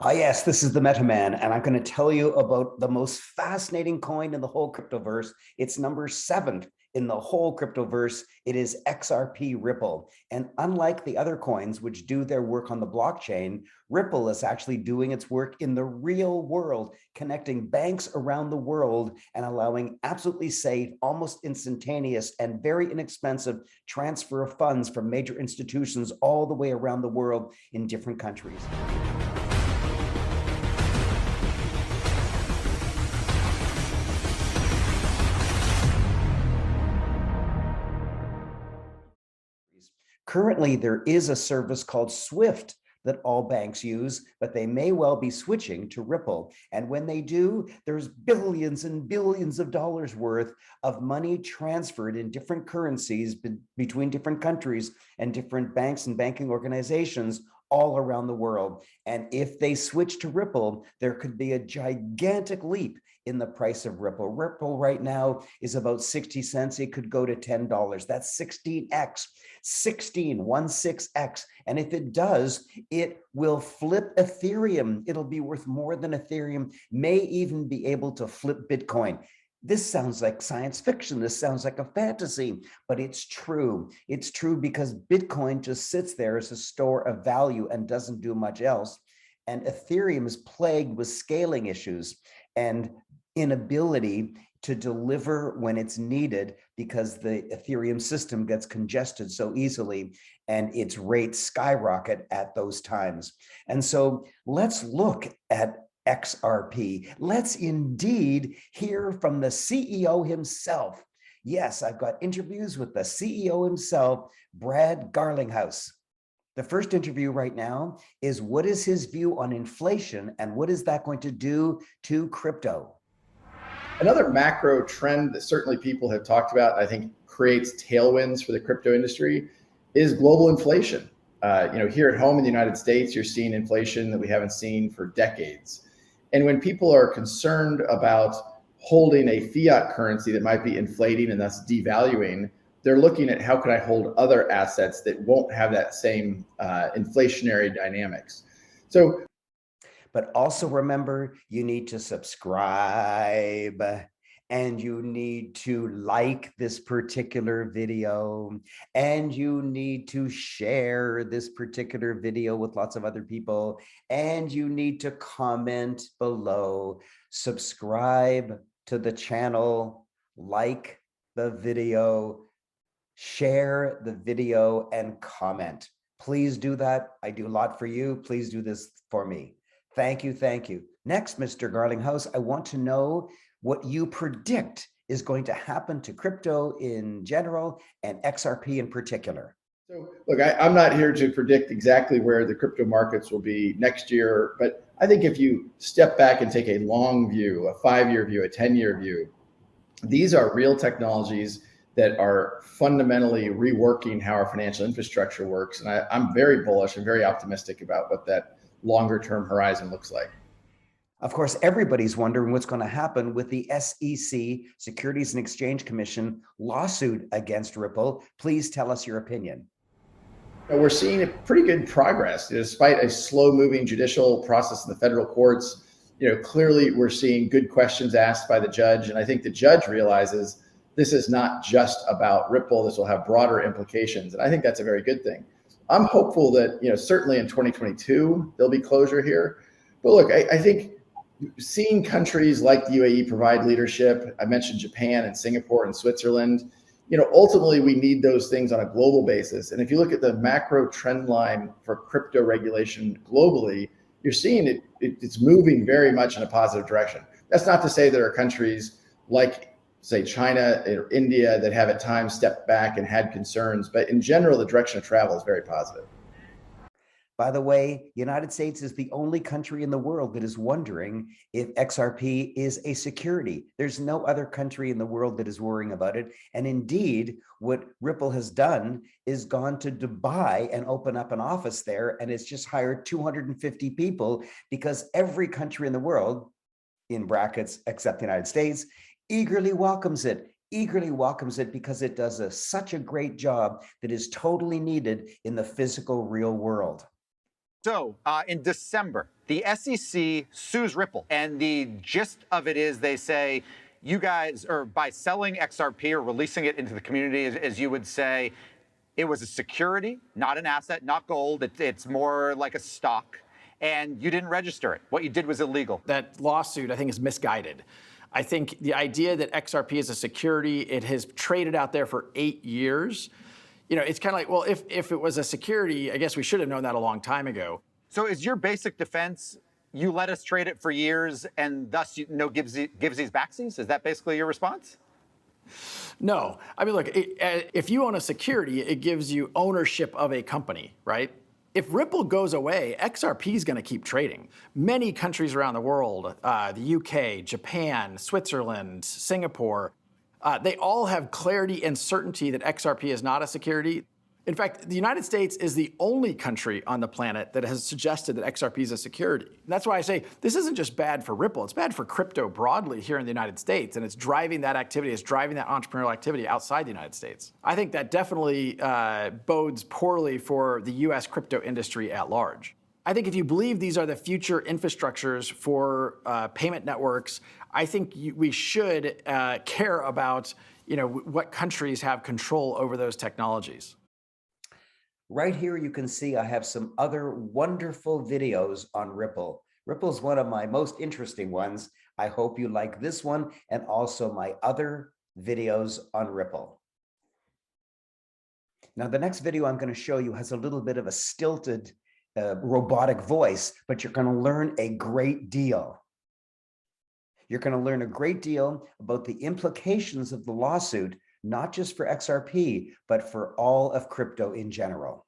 Ah, yes, this is the MetaMan, and I'm going to tell you about the most fascinating coin in the whole cryptoverse. It's number 7 in the whole cryptoverse. It is XRP Ripple. And unlike the other coins, which do their work on the blockchain, Ripple is actually doing its work in the real world, connecting banks around the world and allowing absolutely safe, almost instantaneous, and very inexpensive transfer of funds from major institutions all the way around the world in different countries. Currently, there is a service called Swift that all banks use, but they may well be switching to Ripple. And when they do, there's billions and billions of dollars worth of money transferred in different currencies between different countries and different banks and banking organizations all around the world. And if they switch to Ripple, there could be a gigantic leap in the price of Ripple. Ripple right now is about 60 cents. It could go to $10. That's 16x, 16x. And if it does, it will flip Ethereum. It'll be worth more than Ethereum, may even be able to flip Bitcoin. This sounds like science fiction. This sounds like a fantasy, but it's true. It's true because Bitcoin just sits there as a store of value and doesn't do much else. And Ethereum is plagued with scaling issues and inability to deliver when it's needed because the Ethereum system gets congested so easily and its rates skyrocket at those times. And so let's look at XRP. Let's indeed hear from the CEO himself. Yes, I've got interviews with the CEO himself, Brad Garlinghouse. The first interview right now is what is his view on inflation and what is that going to do to crypto? Another macro trend that certainly people have talked about, I think creates tailwinds for the crypto industry, is global inflation. Here at home in the United States, you're seeing inflation that we haven't seen for decades. And when people are concerned about holding a fiat currency that might be inflating and thus devaluing, they're looking at how can I hold other assets that won't have that same inflationary dynamics. But also remember, you need to subscribe and you need to like this particular video and you need to share this particular video with lots of other people and you need to comment below, subscribe to the channel, like the video, share the video and comment. Please do that. I do a lot for you. Please do this for me. Thank you. Thank you. Next, Mr. Garlinghouse, I want to know what you predict is going to happen to crypto in general and XRP in particular. So look, I'm not here to predict exactly where the crypto markets will be next year, but I think if you step back and take a long view, a 5-year view, a 10-year view, these are real technologies that are fundamentally reworking how our financial infrastructure works. And I'm very bullish and very optimistic about what that longer term horizon looks like. Of course, everybody's wondering what's going to happen with the SEC, Securities and Exchange Commission lawsuit against Ripple. Please tell us your opinion. We're seeing a pretty good progress despite a slow moving judicial process in the federal courts. Clearly we're seeing good questions asked by the judge. And I think the judge realizes this is not just about Ripple. This will have broader implications. And I think that's a very good thing. I'm hopeful that, certainly in 2022, there'll be closure here. But look, I think seeing countries like the UAE provide leadership, I mentioned Japan and Singapore and Switzerland, ultimately we need those things on a global basis. And if you look at the macro trend line for crypto regulation globally, you're seeing it's moving very much in a positive direction. That's not to say there are countries like, say, China or India that have at times stepped back and had concerns, but in general, the direction of travel is very positive. By the way, United States is the only country in the world that is wondering if XRP is a security. There's no other country in the world that is worrying about it. And indeed, what Ripple has done is gone to Dubai and open up an office there, and it's just hired 250 people because every country in the world, in brackets, except the United States, eagerly welcomes it because it does such a great job that is totally needed in the physical real world. So in December, The SEC sues Ripple, and the gist of it is they say, you guys, or by selling XRP or releasing it into the community, as you would say, it was a security, not an asset, not gold. It's more like a stock, and you didn't register it. What you did was illegal. That lawsuit, I think, is misguided. I think the idea that XRP is a security, it has traded out there for 8 years. You know, it's kind of like, well, if it was a security, I guess we should have known that a long time ago. So is your basic defense, you let us trade it for years and thus gives these backsies? Is that basically your response? No. I mean, look, if you own a security, it gives you ownership of a company, right? If Ripple goes away, XRP is going to keep trading. Many countries around the world, the UK, Japan, Switzerland, Singapore, they all have clarity and certainty that XRP is not a security. In fact, the United States is the only country on the planet that has suggested that XRP is a security. And that's why I say this isn't just bad for Ripple, it's bad for crypto broadly here in the United States, and it's driving that activity, it's driving that entrepreneurial activity outside the United States. I think that definitely bodes poorly for the US crypto industry at large. I think if you believe these are the future infrastructures for payment networks, I think we should care about, you know, what countries have control over those technologies. Right here, you can see I have some other wonderful videos on Ripple. Ripple's one of my most interesting ones. I hope you like this one and also my other videos on Ripple. Now, the next video I'm going to show you has a little bit of a stilted robotic voice, but you're going to learn a great deal. You're going to learn a great deal about the implications of the lawsuit, not just for XRP, but for all of crypto in general.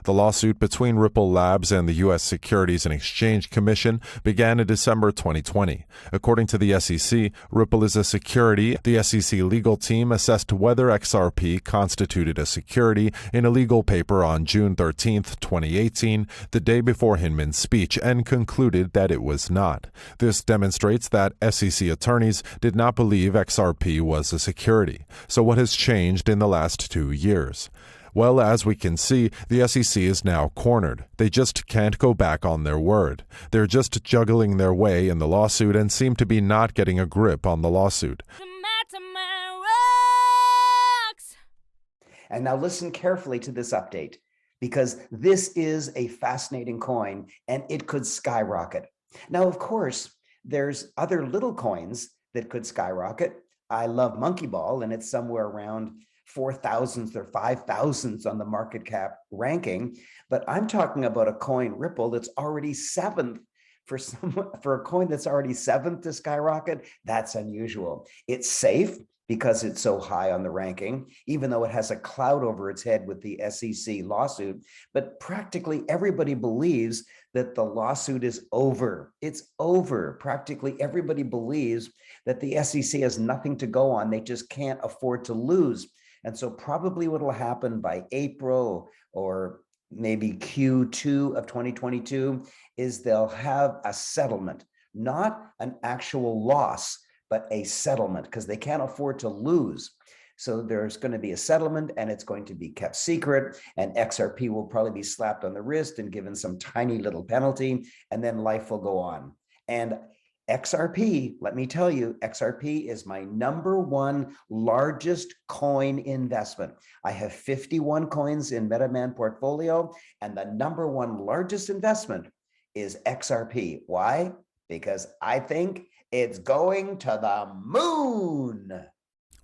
The lawsuit between Ripple Labs and the U.S. Securities and Exchange Commission began in December 2020. According to the SEC, Ripple is a security. The SEC legal team assessed whether XRP constituted a security in a legal paper on June 13, 2018, the day before Hinman's speech, and concluded that it was not. This demonstrates that SEC attorneys did not believe XRP was a security. So what has changed in the last 2 years? Well, as we can see, the SEC is now cornered. They just can't go back on their word. They're just juggling their way in the lawsuit and seem to be not getting a grip on the lawsuit. And now listen carefully to this update, because this is a fascinating coin and it could skyrocket. Now, of course, there's other little coins that could skyrocket. I love Monkey Ball, and it's somewhere around 4,000th or 5,000th on the market cap ranking. But I'm talking about a coin, Ripple, that's already 7th. For a coin that's already 7th to skyrocket, that's unusual. It's safe because it's so high on the ranking, even though it has a cloud over its head with the SEC lawsuit. But practically everybody believes that the lawsuit is over. It's over. Practically everybody believes that the SEC has nothing to go on. They just can't afford to lose. And so probably what will happen by April or maybe Q2 of 2022 is they'll have a settlement, not an actual loss, but a settlement, because they can't afford to lose. So there's going to be a settlement and it's going to be kept secret, and XRP will probably be slapped on the wrist and given some tiny little penalty, and then life will go on. And XRP, let me tell you, XRP is my #1 largest coin investment. I have 51 coins in MetaMan portfolio, and the #1 largest investment is XRP. Why? Because I think it's going to the moon.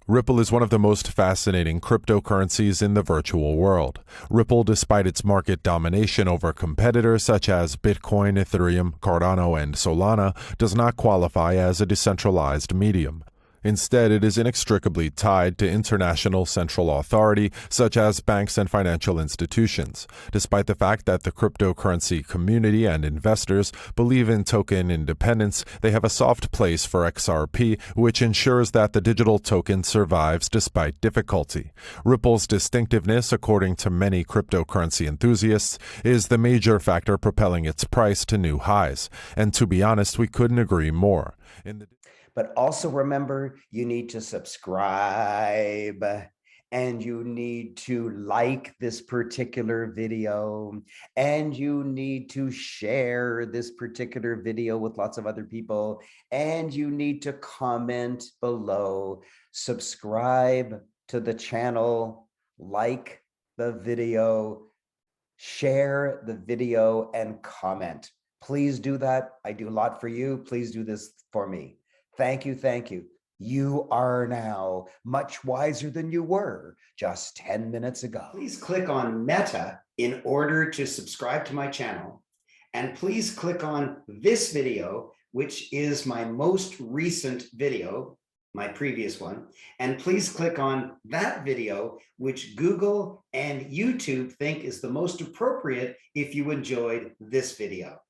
Ripple is one of the most fascinating cryptocurrencies in the virtual world. Ripple, despite its market domination over competitors such as Bitcoin, Ethereum, Cardano, and Solana, does not qualify as a decentralized medium. Instead, it is inextricably tied to international central authority, such as banks and financial institutions. Despite the fact that the cryptocurrency community and investors believe in token independence, they have a soft place for XRP, which ensures that the digital token survives despite difficulty. Ripple's distinctiveness, according to many cryptocurrency enthusiasts, is the major factor propelling its price to new highs. And to be honest, we couldn't agree more. But also remember, you need to subscribe and you need to like this particular video, and you need to share this particular video with lots of other people, and you need to comment below, subscribe to the channel, like the video, share the video, and comment. Please do that. I do a lot for you. Please do this for me. Thank you. Thank you. You are now much wiser than you were just 10 minutes ago. Please click on Meta in order to subscribe to my channel. And please click on this video, which is my most recent video, my previous one. And please click on that video, which Google and YouTube think is the most appropriate if you enjoyed this video.